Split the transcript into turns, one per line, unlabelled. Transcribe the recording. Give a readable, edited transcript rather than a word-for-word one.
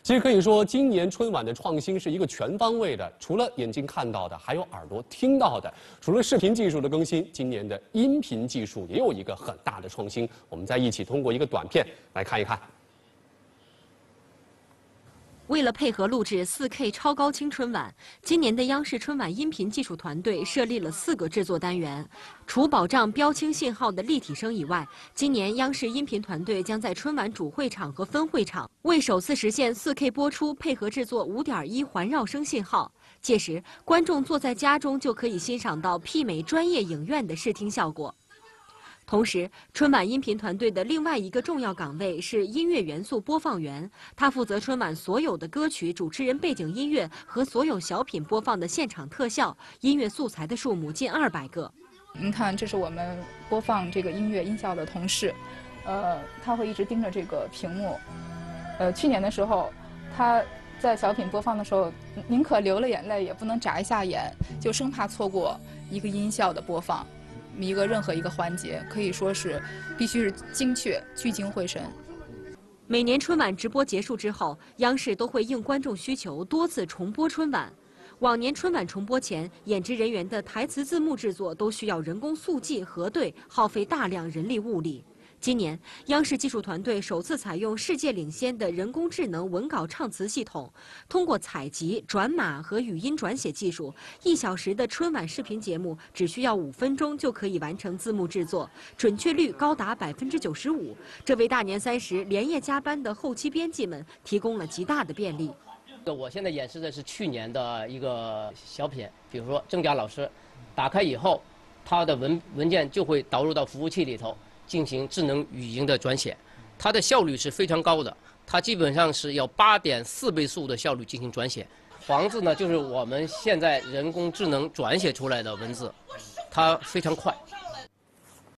其实可以说，今年春晚的创新是一个全方位的，除了眼睛看到的，还有耳朵听到的。除了视频技术的更新，今年的音频技术也有一个很大的创新。我们再一起通过一个短片来看一看。
为了配合录制 4K 超高清春晚，今年的央视春晚音频技术团队设立了4个制作单元。除保障标清信号的立体声以外，今年央视音频团队将在春晚主会场和分会场为首次实现 4K 播出，配合制作5.1环绕声信号。届时，观众坐在家中就可以欣赏到媲美专业影院的视听效果。 同时，春晚音频团队的另外一个重要岗位是音乐元素播放员，他负责春晚所有的歌曲、主持人背景音乐和所有小品播放的现场特效。音乐素材的数目近200个。
您看，这是我们播放这个音乐音效的同事，他会一直盯着这个屏幕。去年的时候，他在小品播放的时候，宁可流了眼泪，也不能眨一下眼，就生怕错过一个音效的播放。 任何一个环节可以说是必须是精确、聚精会神。
每年春晚直播结束之后，央视都会应观众需求多次重播春晚。往年春晚重播前，演职人员的台词字幕制作都需要人工速记核对，耗费大量人力物力。 今年，央视技术团队首次采用世界领先的人工智能文稿唱词系统，通过采集、转码和语音转写技术，1小时的春晚视频节目只需要5分钟就可以完成字幕制作，准确率高达95%。这为大年30连夜加班的后期编辑们提供了极大的便利。
我现在演示的是去年的一个小品，比如说郑佳老师，打开以后，他的文件就会导入到服务器里头。 进行智能语音的转写，它的效率是非常高的，它基本上是要8.4倍速的效率进行转写。黄字呢，就是我们现在人工智能转写出来的文字，它非常快。